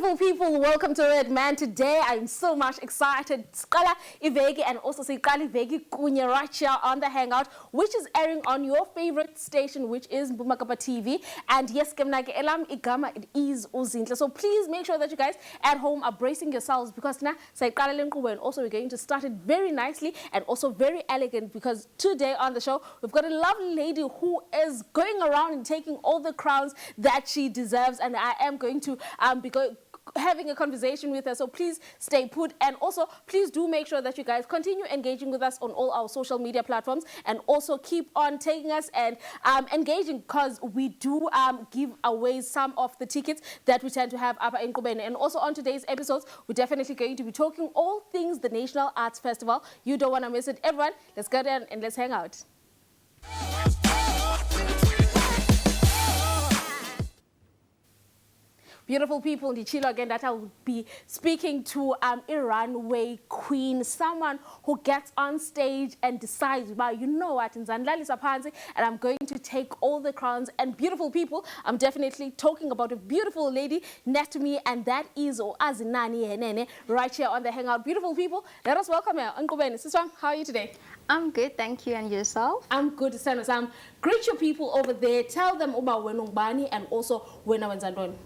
Beautiful people, welcome to it, man. Today I'm so much excited. Skala Ivegi and also Sikali Ivegi Kunya right here on the Hangout, which is airing on your favorite station, which is Bumakapa TV. And yes, Kemnake Elam Igama, it is Uzintle. So please make sure that you guys at home are bracing yourselves because now Saikala Lenkuwe, and also we're going to start it very nicely and also very elegant because today on the show we've got a lovely lady who is going around and taking all the crowns that she deserves, and I am going to be having a conversation with her, so please stay put, and also please do make sure that you guys continue engaging with us on all our social media platforms, and also keep on taking us and engaging, because we do give away some of the tickets that we tend to have up in Kubeni. And also on today's episodes, we're definitely going to be talking all things the National Arts Festival. You don't want to miss it. Everyone, let's go down and let's hang out. Beautiful people, Ndichilo again, that I will be speaking to a runway queen, someone who gets on stage and decides, well, you know what, in Zandlali Sapanzi, and I'm going to take all the crowns. And beautiful people, I'm definitely talking about a beautiful lady next to me, and that is Azinani Henene, right here on the Hangout. Beautiful people, let us welcome her. Uncle Ben, Siswam, how are you today? I'm good, thank you. And yourself? I'm good, Sam. Greet your people over there. Tell them about Wenungbani and also Wenawenzandon.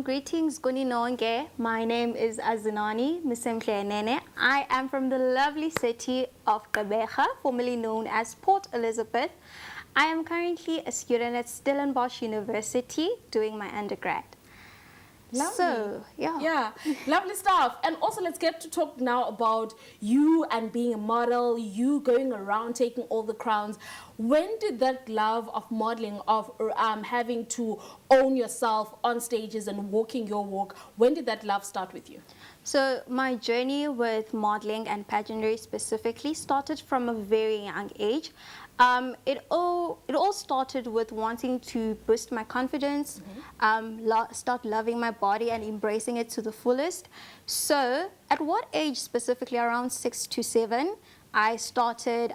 Greetings, Guni Nonge. My name is Azinani Misemhle Nene. I am from the lovely city of Gqeberha, formerly known as Port Elizabeth. I am currently a student at Stellenbosch University doing my undergrad. Lovely. So, yeah, lovely stuff. And also let's get to talk now about you and being a model, you going around taking all the crowns. When did that love of modeling, of having to own yourself on stages and walking your walk, when did that love start with you? So my journey with modeling and pageantry specifically started from a very young age. It all started with wanting to boost my confidence, start loving my body and embracing it to the fullest. So at what age specifically? Around 6 to 7, I started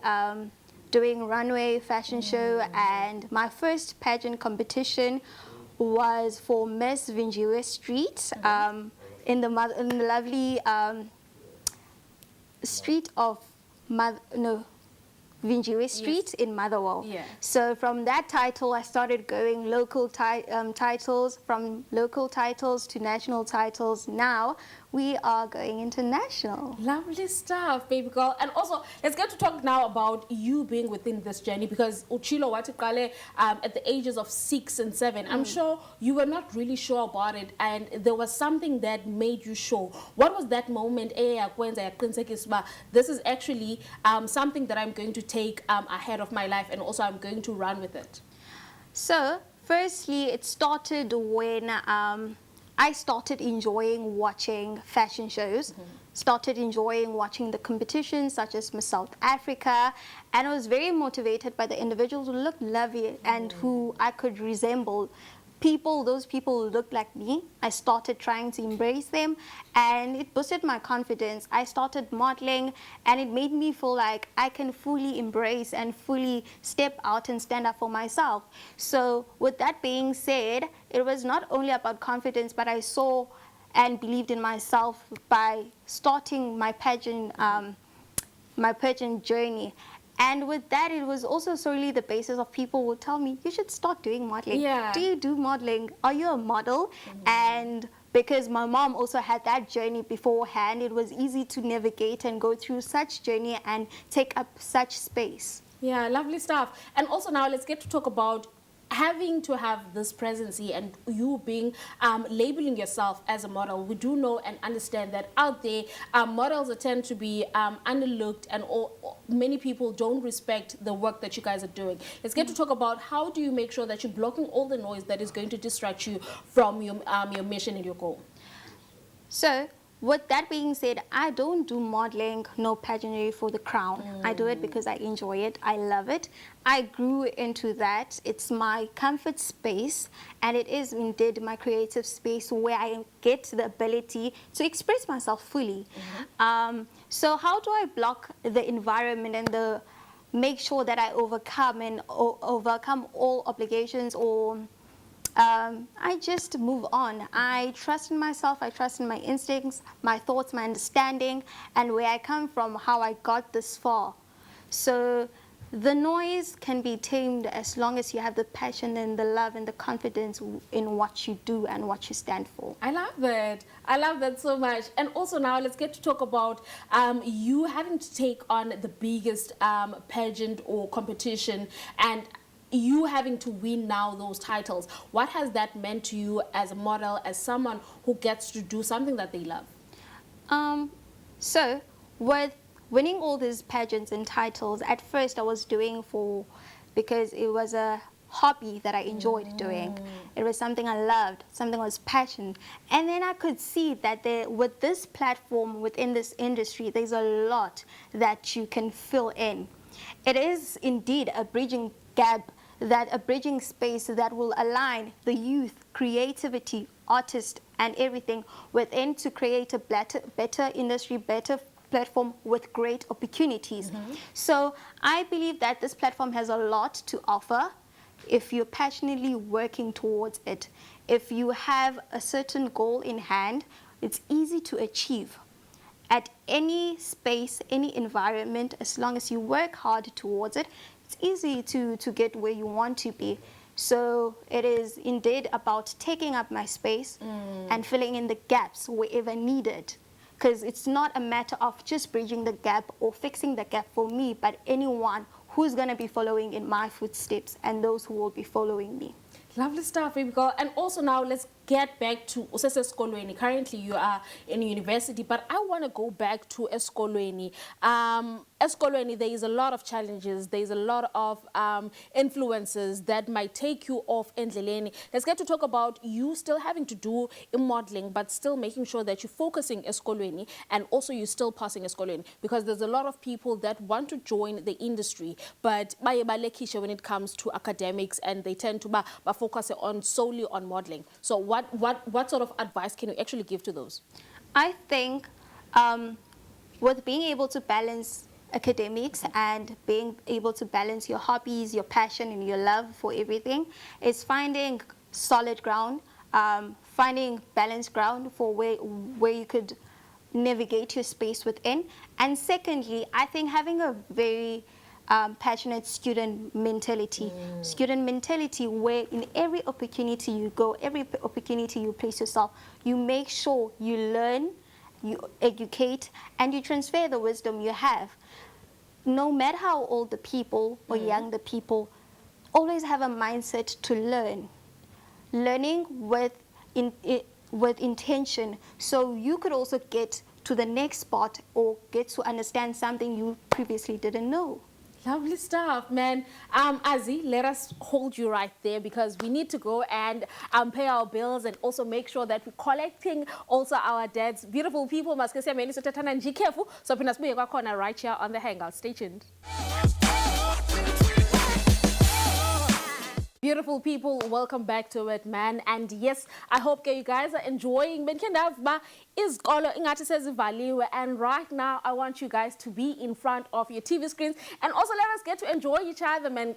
doing runway fashion show, and my first pageant competition was for Miss Vinjiwe Street in the lovely street of Vinjiwe Street in Motherwell. Yeah. So from that title, I started going local titles, from local titles to national titles. Now we are going international. Lovely stuff, baby girl. And also, let's get to talk now about you being within this journey, because Uchilo Watikale, at the ages of 6 and 7, I'm sure you were not really sure about it, and there was something that made you sure. What was that moment? This is actually something that I'm going to take ahead of my life, and also I'm going to run with it. So, firstly, it started when I started enjoying watching fashion shows, started enjoying watching the competitions such as Miss South Africa, and I was very motivated by the individuals who looked lovely and who I could resemble. Those people who looked like me, I started trying to embrace them, and it boosted my confidence. I started modeling, and it made me feel like I can fully embrace and fully step out and stand up for myself. So with that being said, it was not only about confidence, but I saw and believed in myself by starting my pageant journey. And with that, it was also solely the basis of people would tell me, you should start doing modeling. Yeah. Do you do modeling? Are you a model? And because my mom also had that journey beforehand, it was easy to navigate and go through such journey and take up such space. Yeah, lovely stuff. And also now let's get to talk about having to have this presence and you being labeling yourself as a model. We do know and understand that out there models tend to be underlooked, and many people don't respect the work that you guys are doing. Let's get to talk about how do you make sure that you're blocking all the noise that is going to distract you from your mission and your goal. So with that being said, I don't do modeling, no pageantry for the crown. I do it because I enjoy it. I love it. I grew into that. It's my comfort space, and it is indeed my creative space where I get the ability to express myself fully. So how do I block the environment and make sure that I overcome all obligations or I just move on. I trust in myself, I trust in my instincts, my thoughts, my understanding, and where I come from, how I got this far. So the noise can be tamed as long as you have the passion and the love and the confidence in what you do and what you stand for. I love that. I love that so much. And also now let's get to talk about you having to take on the biggest pageant or competition, and you having to win now those titles. What has that meant to you as a model, as someone who gets to do something that they love? So with winning all these pageants and titles, at first I was doing because it was a hobby that I enjoyed doing. It was something I loved, something I was passionate. And then I could see that with this platform within this industry, there's a lot that you can fill in. It is indeed a bridging gap, a bridging space that will align the youth, creativity, artists, and everything within to create a better industry, better platform with great opportunities. So I believe that this platform has a lot to offer if you're passionately working towards it. If you have a certain goal in hand, it's easy to achieve at any space, any environment. As long as you work hard towards it, it's easy to get where you want to be. So it is indeed about taking up my space and filling in the gaps wherever needed. Because it's not a matter of just bridging the gap or fixing the gap for me, but anyone who's going to be following in my footsteps and those who will be following me. Lovely stuff, baby girl. And also now let's get back to Usese Esikolweni. Currently you are in university, but I want to go back to Esikolweni. Esikolweni, there is a lot of challenges. There is a lot of influences that might take you off endleleni. Let's get to talk about you still having to do in modeling, but still making sure that you're focusing Esikolweni and also you're still passing Esikolweni, because there's a lot of people that want to join the industry, but baye balekishe when it comes to academics, and they tend to focus solely on modeling. So what sort of advice can you actually give to those? I think with being able to balance academics and being able to balance your hobbies, your passion, and your love for everything, is finding solid ground, finding balanced ground for where you could navigate your space within. And secondly, I think having a very passionate student mentality where in every opportunity you go, every opportunity you place yourself, you make sure you learn, you educate, and you transfer the wisdom you have. No matter how old the people or young the people, always have a mindset to learn. Learning with intention, so you could also get to the next spot or get to understand something you previously didn't know. Lovely stuff, man. Azzy, let us hold you right there, because we need to go and pay our bills and also make sure that we're collecting also our debts. Beautiful people, must say, be careful. So, right here on the Hangout. Stay tuned. Beautiful people, welcome back to it, man. And yes, I hope you guys are enjoying. And right now, I want you guys to be in front of your TV screens and also let us get to enjoy each other, man.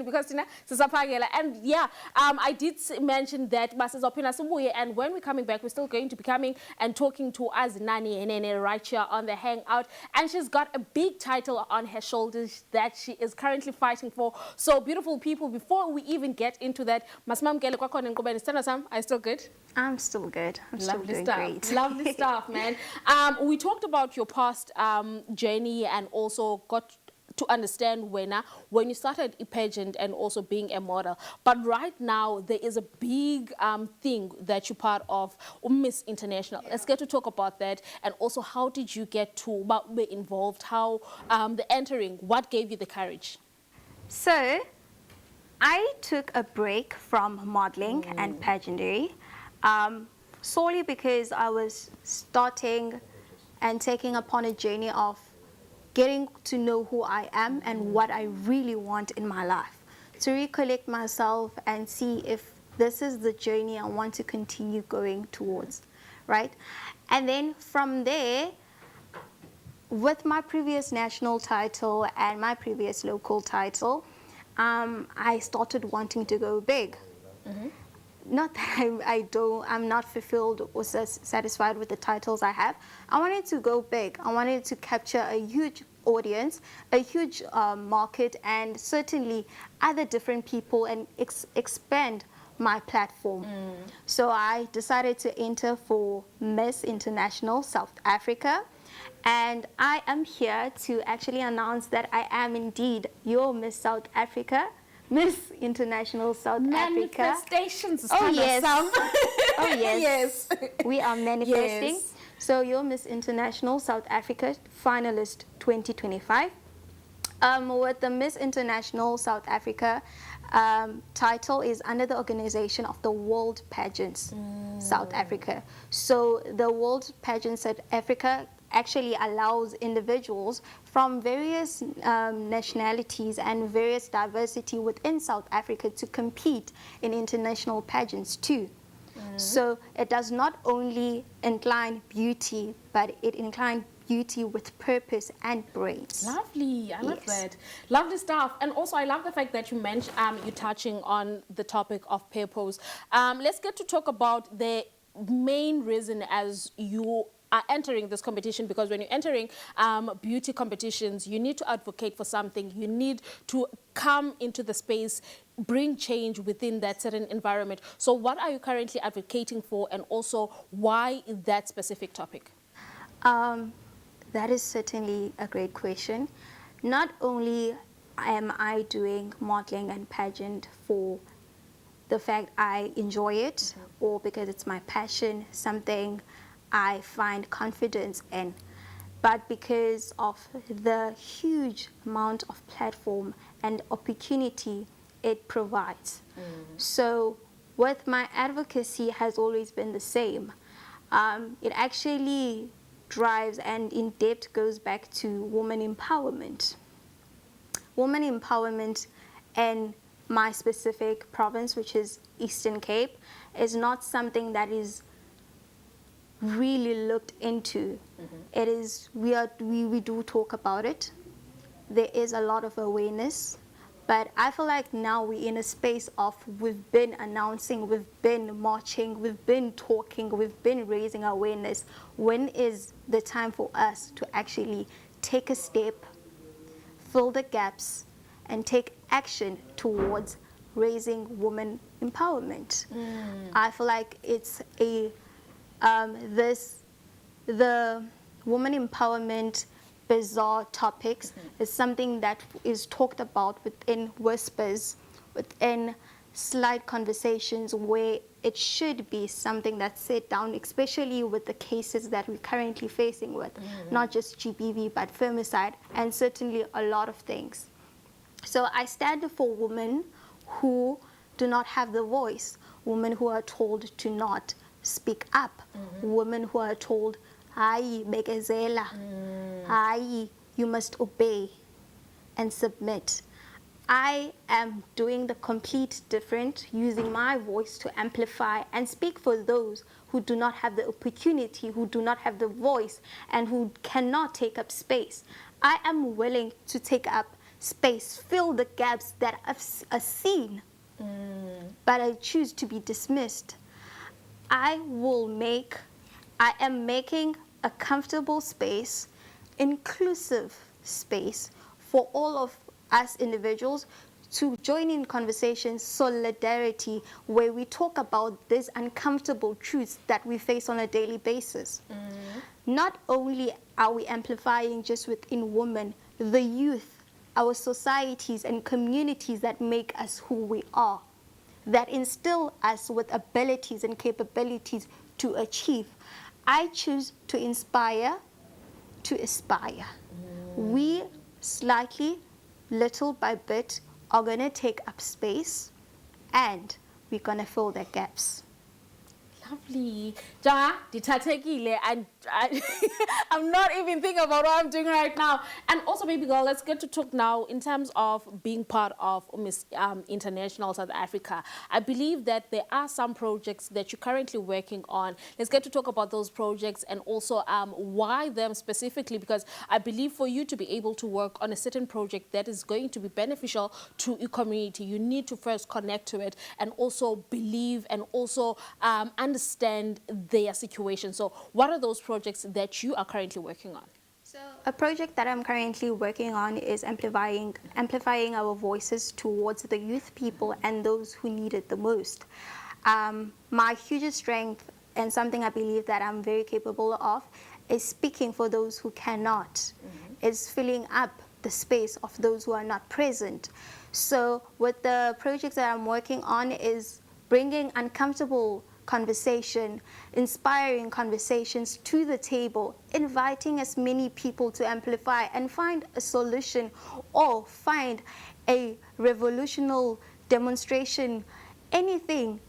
Because and yeah, I did mention that and when we're coming back, we're still going to be coming and talking to Azinani and right here on the Hangout. And she's got a big title on her shoulders that she is currently fighting for. So beautiful people, before we even get into that, are you still good? I'm still good. I'm still doing great. Lovely stuff, man. We talked about your past journey and also got to understand when you started a pageant and also being a model. But right now, there is a big thing that you're part of, Miss International. Yeah. Let's get to talk about that. And also, how did you get to be involved? How the entering, what gave you the courage? So, I took a break from modeling and pageantry. Solely because I was starting and taking upon a journey of getting to know who I am and what I really want in my life, to recollect myself and see if this is the journey I want to continue going towards, right? And then from there, with my previous national title and my previous local title, I started wanting to go big. Not that I'm not fulfilled or satisfied with the titles I have. I wanted to go big. I wanted to capture a huge audience, a huge market, and certainly other different people, and expand my platform. So I decided to enter for Miss International South Africa. And I am here to actually announce that I am indeed your Miss South Africa, Miss International South Africa. Manifestations. Oh yes. Oh yes. Yes. We are manifesting. Yes. So your Miss International South Africa finalist 2025. With the Miss International South Africa title is under the organization of the World Pageants South Africa. So the World Pageants South Africa actually allows individuals from various nationalities and various diversity within South Africa to compete in international pageants too. So it does not only incline beauty, but it inclines beauty with purpose and brains. Lovely. I love Yes. that. Lovely stuff. And also, I love the fact that you mentioned you're touching on the topic of purpose. Let's get to talk about the main reason as you are entering this competition, because when you're entering beauty competitions, you need to advocate for something. You need to come into the space, bring change within that certain environment. So what are you currently advocating for, and also why that specific topic? That is certainly a great question. Not only am I doing modeling and pageant for the fact I enjoy it, or because it's my passion, something I find confidence in, but because of the huge amount of platform and opportunity it provides. So with my advocacy has always been the same. It actually drives and in depth goes back to woman empowerment. Woman empowerment in my specific province, which is Eastern Cape, is not something that is really looked into. It is, we do talk about it. There is a lot of awareness, but I feel like now we're in a space of we've been announcing, we've been marching, we've been talking, we've been raising awareness. When is the time for us to actually take a step, fill the gaps, and take action towards raising women empowerment? I feel like it's a the woman empowerment bizarre topics is something that is talked about within whispers, within slight conversations, where it should be something that's set down, especially with the cases that we're currently facing with, not just GBV, but femicide, and certainly a lot of things. So I stand for women who do not have the voice, women who are told to not speak up, women who are told, hayi bekezela, hayi, you must obey and submit. I am doing the complete different, using my voice to amplify and speak for those who do not have the opportunity, who do not have the voice, and who cannot take up space. I am willing to take up space, fill the gaps that are seen, but I choose to be dismissed. I am making a comfortable space, inclusive space for all of us individuals to join in conversations, solidarity, where we talk about these uncomfortable truths that we face on a daily basis. Not only are we amplifying just within women, the youth, our societies and communities that make us who we are, that instill us with abilities and capabilities to achieve. I choose to inspire, to aspire. We slightly, little by bit, are going to take up space, and we're going to fill the gaps. Lovely. Ja, ditatekile, and I'm not even thinking about what I'm doing right now. And also, baby girl, let's get to talk now in terms of being part of Miss International South Africa. I believe that there are some projects that you're currently working on. Let's get to talk about those projects and also why them specifically, because I believe for you to be able to work on a certain project that is going to be beneficial to your community, you need to first connect to it and also believe and also understand their situation. So what are those projects that you are currently working on? So a project that I'm currently working on is amplifying our voices towards the youth people and those who need it the most. My hugest strength and something I believe that I'm very capable of is speaking for those who cannot, is filling up the space of those who are not present. So with the projects that I'm working on is bringing uncomfortable conversation, inspiring conversations to the table, inviting as many people to amplify and find a solution or find a revolutionary demonstration, anything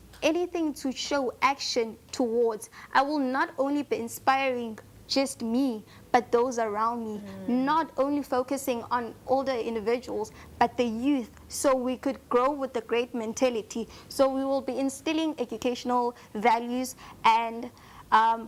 to show action towards. I will not only be inspiring just me, but those around me, not only focusing on older individuals, but the youth, so we could grow with the great mentality. So we will be instilling educational values and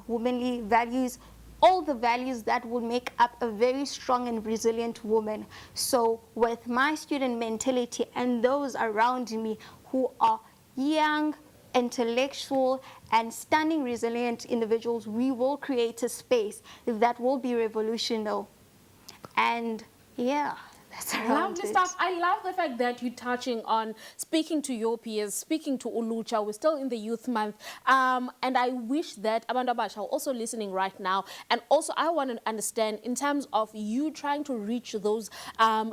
womanly values, all the values that will make up a very strong and resilient woman. So with my student mentality and those around me who are young, intellectual and stunning resilient individuals, we will create a space that will be revolutionary. And yeah, that's around Lovely it. stuff. I love the fact that you're touching on speaking to your peers, speaking to Ulucha. We're still in the youth month. And I wish that Amanda Bash are also listening right now. And also I want to understand in terms of you trying to reach those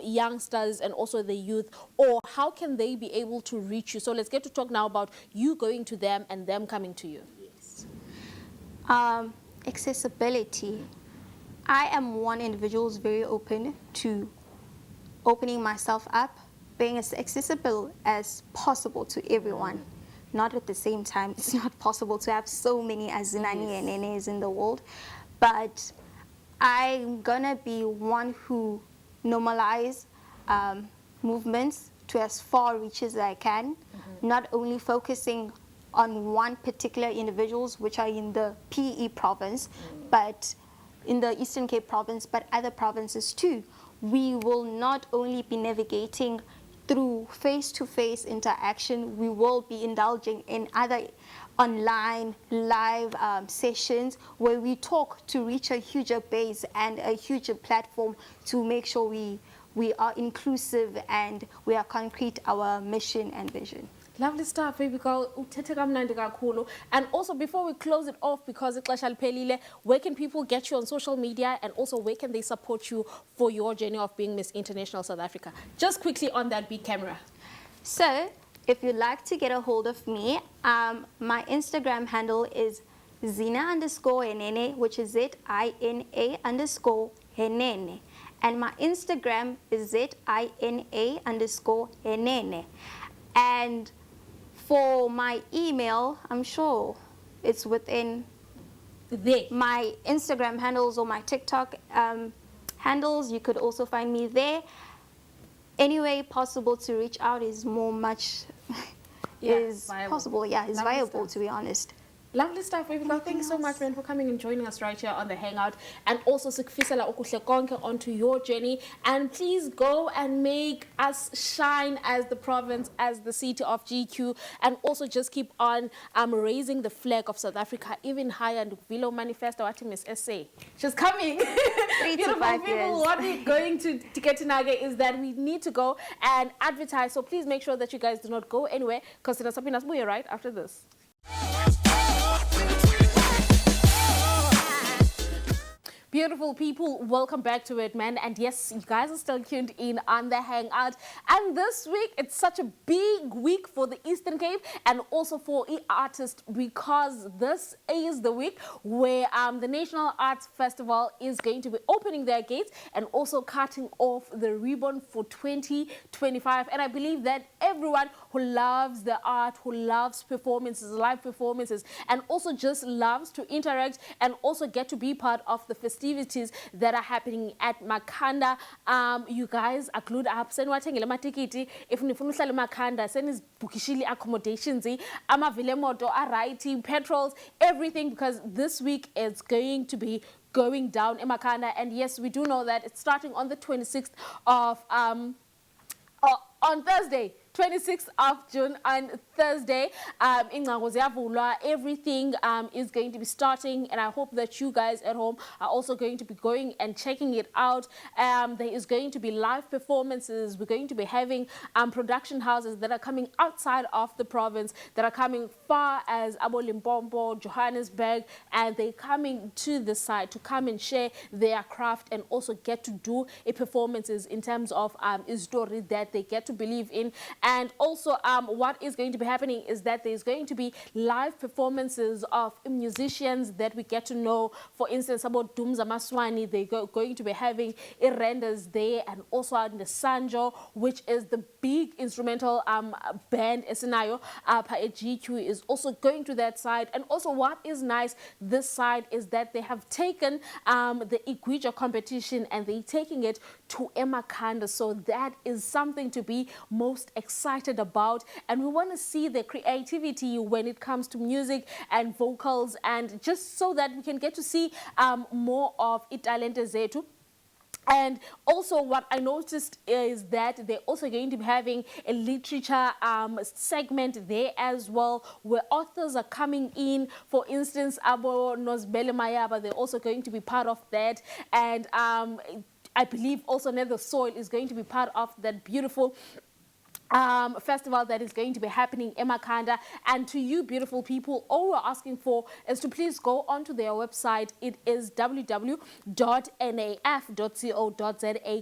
youngsters and also the youth, or how can they be able to reach you? So let's get to talk now about you going to them and them coming to you. Yes. Accessibility. I am one individual who's very open to opening myself up, being as accessible as possible to everyone. Not at the same time, it's not possible to have so many Azinani and Nenes in the world, but I'm gonna be one who normalize movements to as far reach as I can, not only focusing on one particular individuals which are in the PE province, but in the Eastern Cape province, but other provinces too. We will not only be navigating through face-to-face interaction, we will be indulging in other online live sessions where we talk to reach a huger base and a huger platform to make sure we are inclusive and we are concrete our mission and vision. Lovely stuff, baby girl. And also, before we close it off, because where can people get you on social media, and also where can they support you for your journey of being Miss International South Africa? Just quickly on that big camera. So, if you'd like to get a hold of me, my Instagram handle is Zina_Henene, which is ZINA_Henene. And my Instagram is ZINA_Henene. And for my email, I'm sure it's within my Instagram handles or my TikTok handles. You could also find me there. Any way possible to reach out is possible. Yeah, it's viable, to be honest. Lovely stuff, baby girl. Thank you so much, man, for coming and joining us right here on the Hangout. And also, sikufisela okuhle konke onto your journey. And please go and make us shine as the province, as the city of GQ. And also just keep on raising the flag of South Africa even higher. And Vilo Manifesto, what Miss SA. She's coming. 3 to 5 years. What we're going to get to Nage is that we need to go and advertise. So please make sure that you guys do not go anywhere, because it's something that's right after this. Beautiful people, welcome back to it, man. And yes, you guys are still tuned in on the Hangout. And this week, it's such a big week for the Eastern Cape and also for artists, because this is the week where the National Arts Festival is going to be opening their gates and also cutting off the ribbon for 2025. And I believe that everyone who loves the art, who loves performances, live performances, and also just loves to interact and also get to be part of the festivities that are happening at Makhanda. You guys are glued up. Senwathengile amatikiti if nifuna uhlala eMakhanda, senizibhukishile accommodations, amavile moto, aright, petrols, everything, because this week it's going to be going down in Makhanda. And yes, we do know that it's starting on the 26th of on Thursday, 26th of June, on Thursday. Everything is going to be starting, and I hope that you guys at home are also going to be going and checking it out. There is going to be live performances. We're going to be having production houses that are coming outside of the province, that are coming far as Limpopo, Johannesburg, and they're coming to the site to come and share their craft and also get to do performances in terms of a story that they get to believe in. And also what is going to be happening is that there's going to be live performances of musicians that we get to know. For instance, about Dumza Maswani, they're going to be having Irenders there, and also the Sanjo, which is the big instrumental band Esinayo at GQ, is also going to that side. And also what is nice this side is that they have taken the Igwija competition and they're taking it to Emakhanda. So that is something to be most excited about, and we want to see the creativity when it comes to music and vocals, and just so that we can get to see more of italente zethu. And also what I noticed is that they're also going to be having a literature segment there as well, where authors are coming in. For instance, Abo Nozbele Mayaba, they're also going to be part of that. And I believe also Nether Soil is going to be part of that beautiful festival that is going to be happening in Makhanda. And to you beautiful people, all we're asking for is to please go onto their website. It is www.naf.co.za.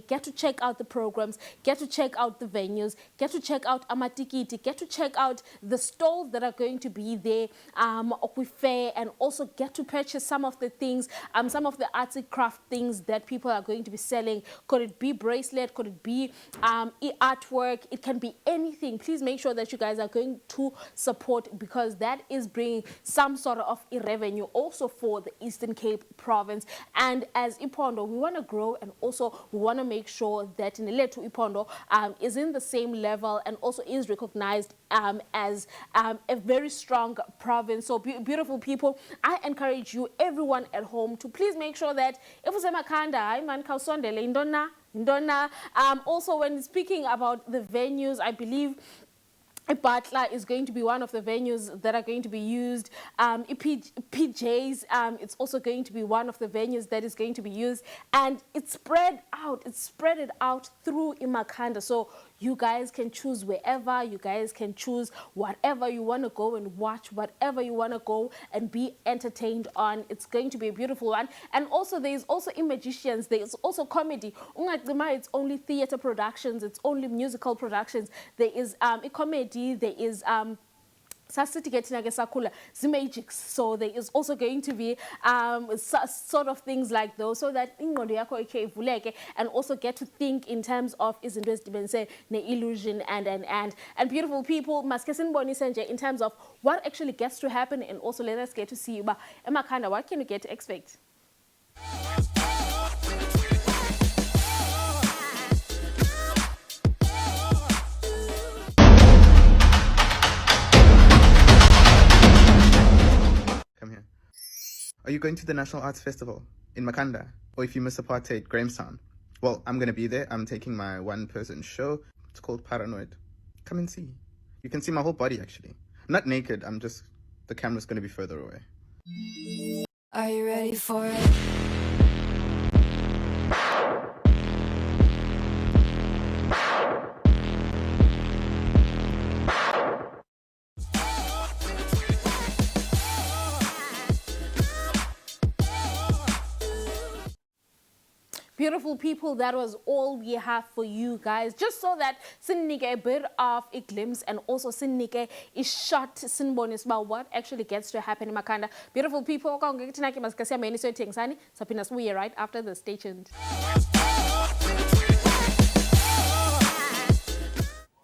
Get to check out the programs, get to check out the venues, get to check out amatikiti, get to check out the stalls that are going to be there, fair, and also get to purchase some of the things, some of the artsy craft things that people are going to be selling. Could it be bracelet, could it be artwork, it can be anything. Please make sure that you guys are going to support, because that is bringing some sort of revenue also for the Eastern Cape province. And as Ipondo, we want to grow, and also we want to make sure that Niletu Ipondo is in the same level and also is recognized as a very strong province. So beautiful people, I encourage you, everyone at home, to please make sure that if it's Makhanda, man kausondele indona. Also, when speaking about the venues, I believe Butler is going to be one of the venues that are going to be used. PJs, it's also going to be one of the venues that is going to be used. And it's spread out through Makhanda. So you guys can choose wherever, you guys can choose whatever you want to go and watch, whatever you want to go and be entertained on. It's going to be a beautiful one. And also there's also magicians, there's also comedy. It's only theater productions, it's only musical productions. There is a comedy, there is so there is also going to be sort of things like those, so that and also get to think in terms of illusion and beautiful people in terms of what actually gets to happen. And also let us get to see Emakhanda, what can we get to expect? Are you going to the National Arts Festival in Makhanda? Or if you miss apartheid, Grahamstown? Well, I'm going to be there. I'm taking my one-person show. It's called Paranoid. Come and see. You can see my whole body, actually. I'm not naked. The camera's going to be further away. Are you ready for it? Beautiful people, that was all we have for you guys. Just so that sinike a bit of a glimpse and also sinike is short sinbonis about what actually gets to happen in Makanda. Beautiful people, right after the stay tuned.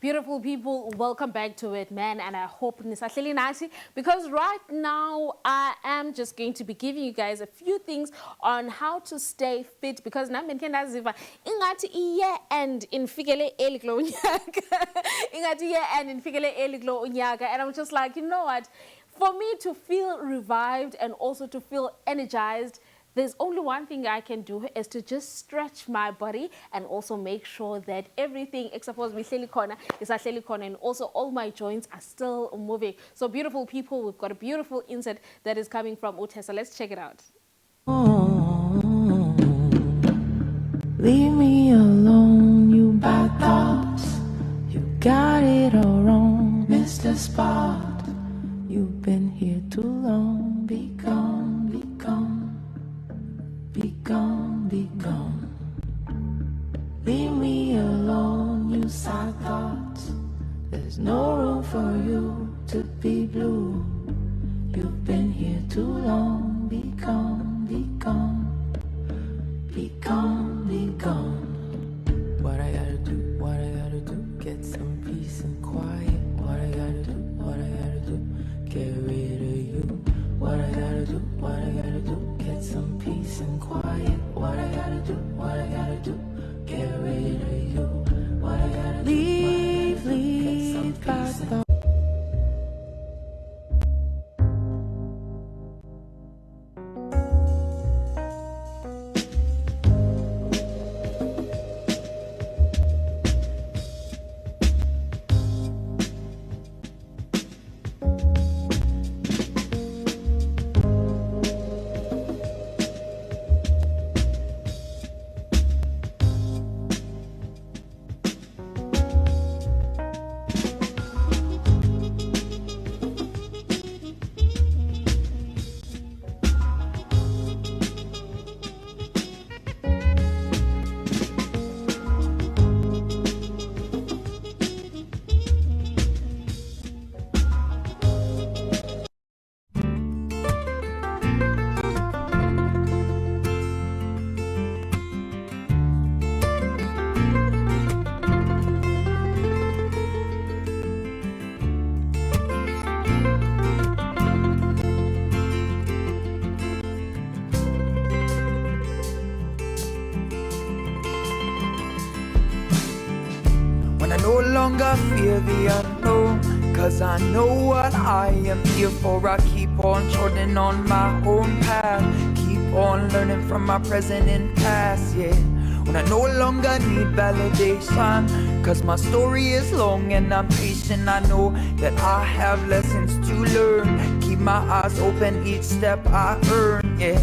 Beautiful people, welcome back to it, man, and I hope nisahleli nasi, because right now I am just going to be giving you guys a few things on how to stay fit, because nami ndaziva ingathi iye and infikele early klo unyaka ingathi iye and infikele early klo unyaka, and I'm just like, you know what, for me to feel revived and also to feel energized, there's only one thing I can do, is to just stretch my body and also make sure that everything except for my corner is a corner, and also all my joints are still moving. So beautiful people, we've got a beautiful insert that is coming from Utessa. Let's check it out. Leave me alone, you bad thoughts. You got it all wrong, Mr. Spot. You've been here too long. Be gone, be gone. Be gone, be gone. Leave me alone, you sad thoughts. There's no room for you to be blue. You've been here too long. Be gone, be gone. Be gone, be gone. What I gotta do, what I gotta do. Get some peace and quiet. What I gotta do, what I gotta do. Get rid of you. What I gotta do, what I gotta do. Get some peace and quiet. What I gotta do, what I gotta do. Get rid of you. What I gotta do, leave, leave, bad thoughts. No longer fear the unknown, cause I know what I am here for. I keep on trotting on my own path, keep on learning from my present and past, yeah. When I no longer need validation, cause my story is long and I'm patient. I know that I have lessons to learn, keep my eyes open each step I earn, yeah.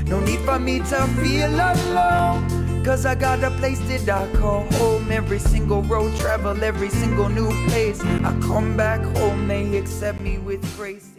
No need for me to feel alone, cause I got a place that I call home. Every single road travel, every single new place I come back home, they accept me with grace.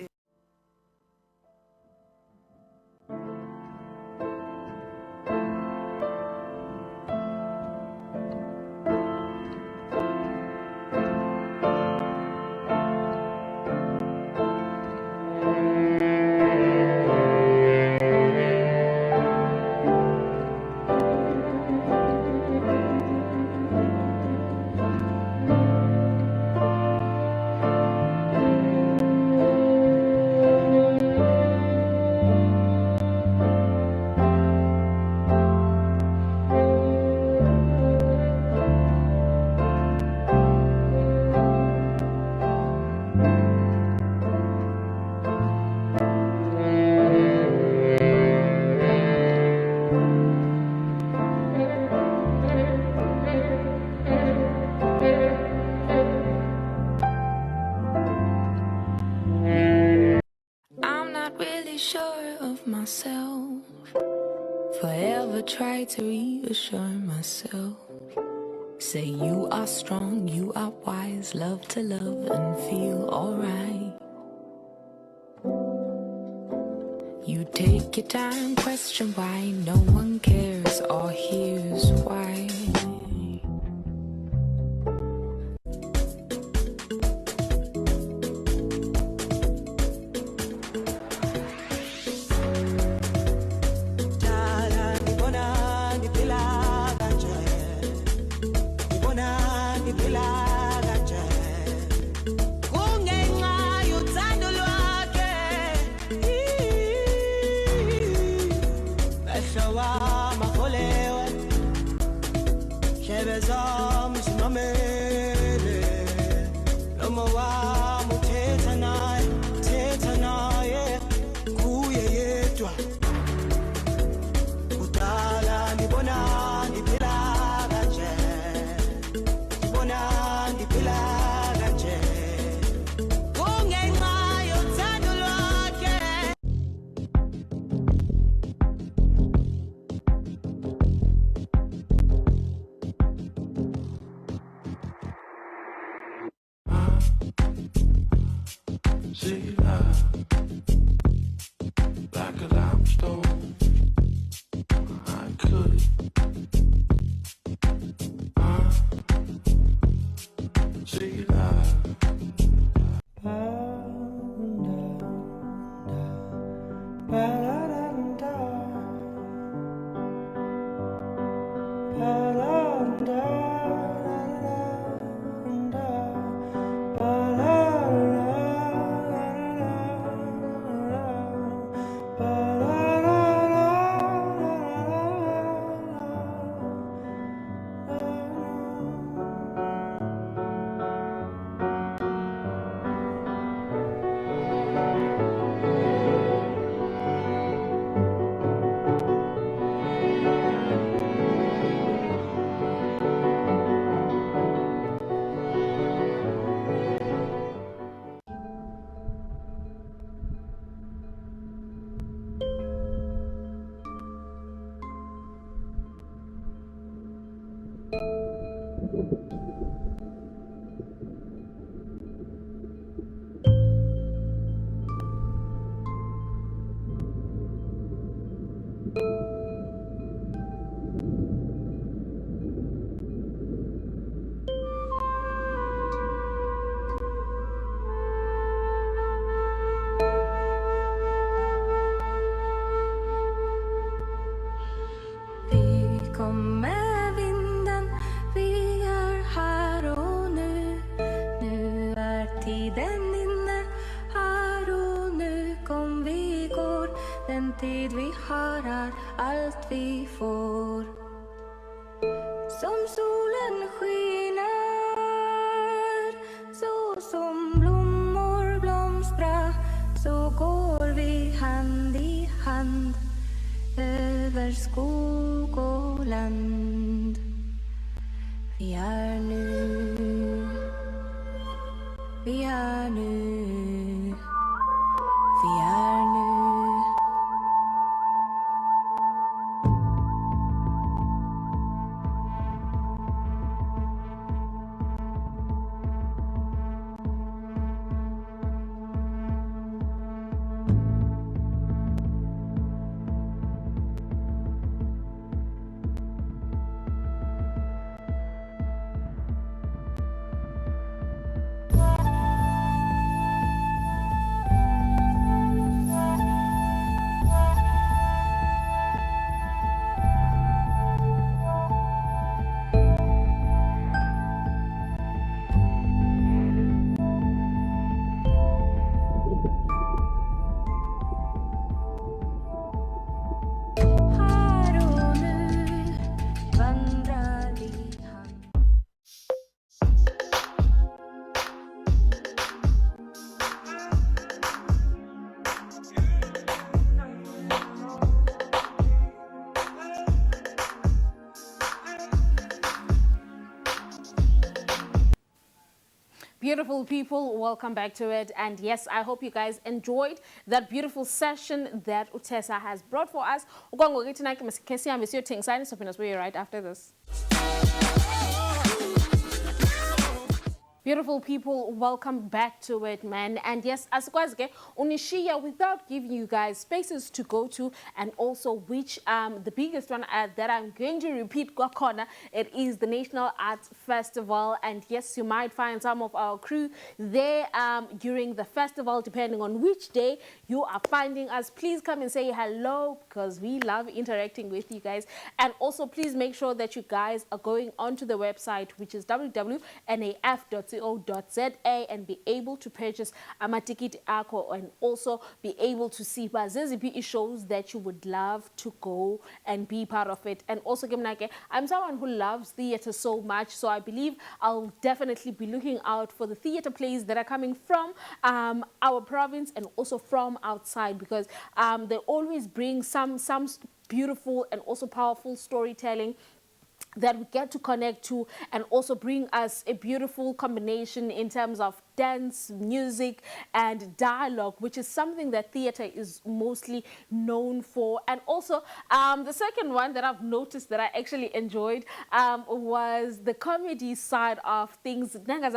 Sure of myself, forever try to reassure myself. Say you are strong, you are wise, love to love and feel alright. You take your time, question why no one cares or hears why. See life like a limestone. I could. See life. Vi kom med vinden, vi är här och nu. Nu är tiden inne, här och nu kom vi går. Den tid vi har är allt vi får. Som solen skiner, så som blommor blomstra, så går vi hand i hand över skog och land. Vi är nu, vi är nu, vi är nu. Beautiful people, welcome back to it. And yes, I hope you guys enjoyed that beautiful session that Utesa has brought for us. We're going to get tonight. Right after this. Beautiful people, welcome back to it, man. And yes, as ke unishiya without giving you guys spaces to go to, and also which the biggest one that I'm going to repeat kwakhona, it is the National Arts Festival. And yes, you might find some of our crew there during the festival, depending on which day you are finding us. Please come and say hello because we love interacting with you guys. And also please make sure that you guys are going onto the website, which is www.naf.co.za, and be able to purchase amatikiti akho, and also be able to see bazeziphi shows that you would love to go and be part of it. And also I'm someone who loves theater so much, so I believe I'll definitely be looking out for the theater plays that are coming from our province and also from outside, because they always bring some beautiful and also powerful storytelling that we get to connect to, and also bring us a beautiful combination in terms of dance, music, and dialogue, which is something that theater is mostly known for. And also the second one that I've noticed that I actually enjoyed was the comedy side of things. I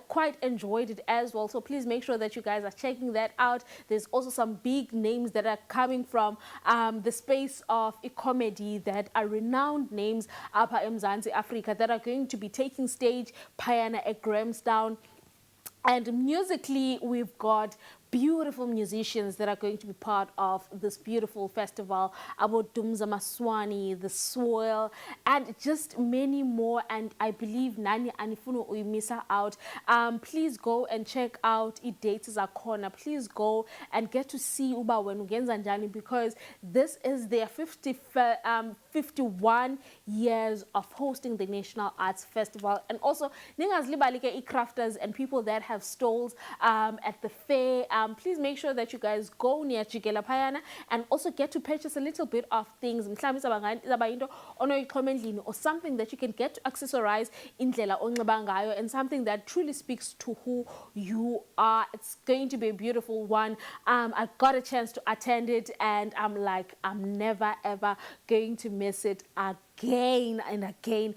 quite enjoyed it as well, so please make sure that you guys are checking that out. There's also some big names that are coming from the space of a comedy that are renowned names up in Mzansi, Africa, that are going to be taking stage payana at Grahamstown. And musically, we've got beautiful musicians that are going to be part of this beautiful festival. About Dumza Maswani, The Soil, and just many more. And I believe Nani Anifunu Uimisa out. Please go and check out Dates Corner. Please go and get to see Uba Wenugenzanjani, because this is their 51 years of hosting the National Arts Festival. And also, Ningas Libalike crafters and people that have stalls at the fair. Please make sure that you guys go near Chigela Payana and also get to purchase a little bit of things, or something that you can get to accessorize indlela onxiba ngayo, and something that truly speaks to who you are. It's going to be a beautiful one. I got a chance to attend it, and I'm like, I'm never ever going to miss it again and again.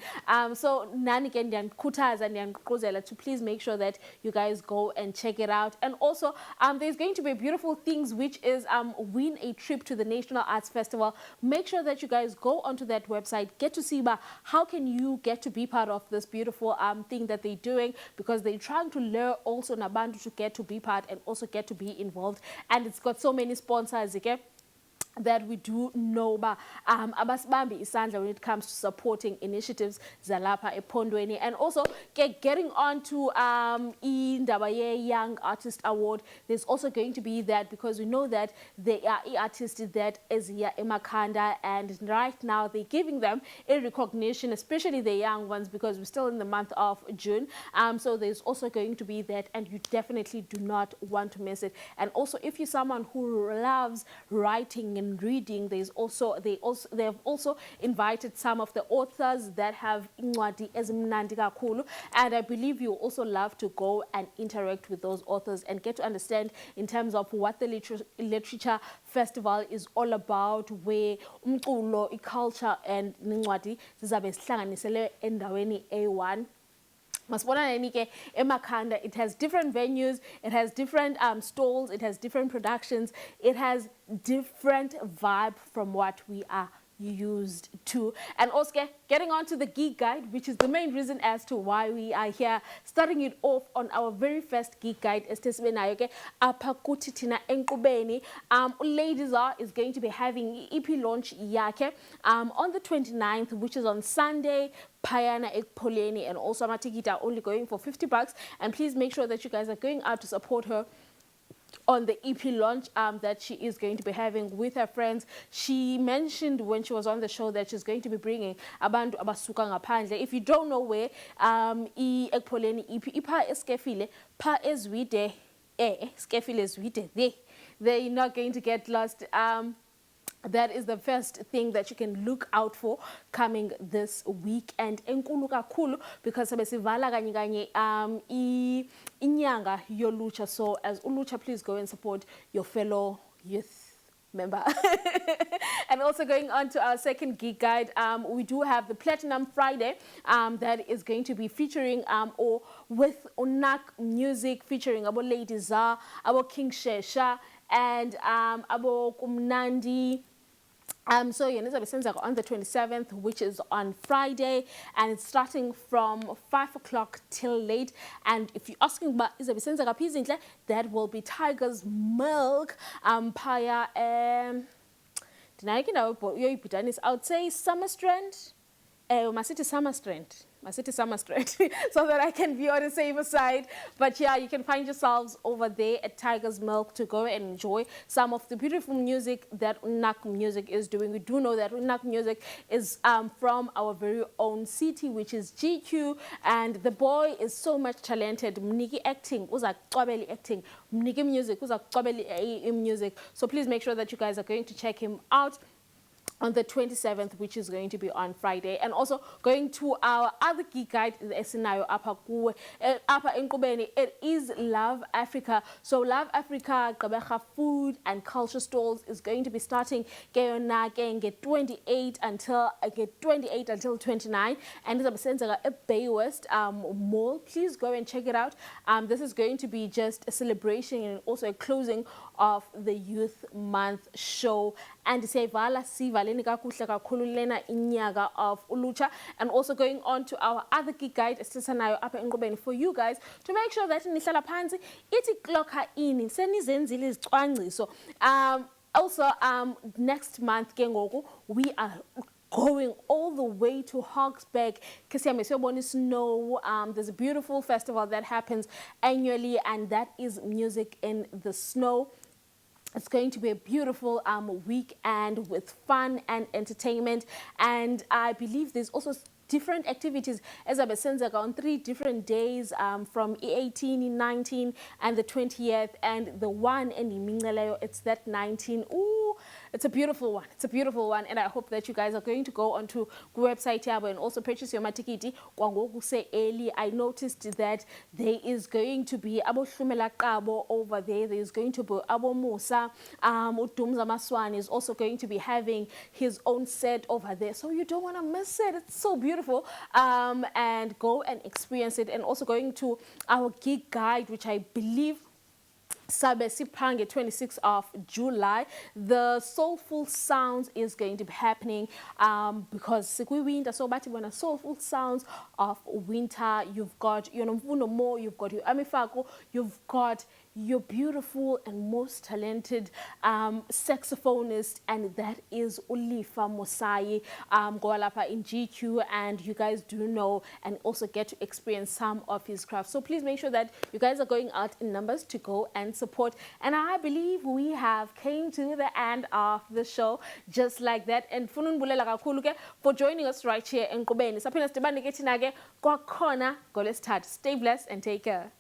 So nani ke ndiyanikhuthazwa ndiyanikhuthazela to please make sure that you guys go and check it out. And also there's going to be beautiful things, which is win a trip to the National Arts Festival. Make sure that you guys go onto that website, get to see how can you get to be part of this beautiful thing that they're doing, because they're trying to lure also nabantu to get to be part and also get to be involved. And it's got so many sponsors, okay, that we do know abasibambi isandla when it comes to supporting initiatives zalapha ephondweni. And also getting on to indaba Young Artist Award, there's also going to be that, because we know that they are artists that is here in Makanda, and right now they're giving them a recognition, especially the young ones, because we're still in the month of June. So there's also going to be that, and you definitely do not want to miss it. And also, if you're someone who loves writing and reading, they have also invited some of the authors that have incwadi ezimnandi kakhulu, and I believe you also love to go and interact with those authors and get to understand in terms of what the literature festival is all about, where umculo, culture, and incwadi zizabe zihlanganisele endaweni A1. Emakanda, it has different venues, it has different stalls, it has different productions, it has different vibe from what we are used to. And also getting on to the geek guide, which is the main reason as to why we are here, starting it off on our very first geek guide. Ladies is going to be having EP launch yake on the 29th, which is on Sunday. Payana Ekpoleni, and also amatikiti are only going for $50. And please make sure that you guys are going out to support her on the EP launch that she is going to be having with her friends. She mentioned when she was on the show that she's going to be bringing abantu abasuka ngaphandle. If you don't know where Ekpoleni EP ipa eskefile pa ezwide skefile ezwide, they're not going to get lost. That is the first thing that you can look out for coming this week. And enkulu kakhulu, because sabesivala kanye kanye inyanga yolucha. So as ulucha, please go and support your fellow youth. member. And also going on to our second geek guide, we do have the Platinum Friday that is going to be featuring or with Unak Music featuring Abo Lady Za, Abo King Shesha, and Abo Kumnandi. So Yeneza on the 27th, which is on Friday, and it's starting from 5 o'clock till late. And if you're asking about Izabisenza, that will be Tiger's Milk, Paya, I would say Summer Strand, my city Summer Strand. So that I can be on the safer side. But yeah, you can find yourselves over there at Tiger's Milk to go and enjoy some of the beautiful music that Unak Music is doing. We do know that Unak Music is from our very own city, which is GQ, and the boy is so much talented. Mniki acting, acting, Mniki music, music. So please make sure that you guys are going to check him out on the 27th, which is going to be on Friday. And also going to our other geek guide, it is Love Africa. So Love Africa, Gabecha Food and Culture Stalls is going to be starting get 28 until 29, and it's a Bay West Mall. Please go and check it out. This is going to be just a celebration and also a closing of the Youth Month show. And Sevala Sivaleni kakuhle kakhulu lena inyaka of Ulucha. And also going on to our other geek guide esisanayo apha enqubeni for you guys to make sure that nihlala phansi ithi clocker ini senizenzile izicwangciso. Also next month ke ngoku we are going all the way to Hogsback. Snow. There's a beautiful festival that happens annually, and that is Music in the Snow. It's going to be a beautiful weekend with fun and entertainment, and I believe there's also different activities as I was on 3 different days from 18, 19, and the 20th, and the one in Mingaleo, it's that 19. Ooh, it's a beautiful one. It's a beautiful one, and I hope that you guys are going to go onto the website Yabo and also purchase your matikiti. Early, I noticed that there is going to be Abo Shumela Kabo over there. There is going to be Abo Musa. Udumza Maswan is also going to be having his own set over there, so you don't want to miss it. It's so beautiful. And go and experience it. And also going to our gig guide, which I believe Sabe Sipange 26th of July. The Soulful Sounds is going to be happening because we winter, so but when a Soulful Sounds of winter, you've got your Nomfuno Mo, you've got your Amifako, you've got your beautiful and most talented saxophonist, and that is Ulifa Mosai Goalapa in GQ, and you guys do know and also get to experience some of his craft. So please make sure that you guys are going out in numbers to go and support. And I believe we have came to the end of the show just like that. And Funun Bulela Kakuluke for joining us right here in Kobeni. Sapina Stebani Getinage, Kwakona, go let's start. Stay blessed and take care.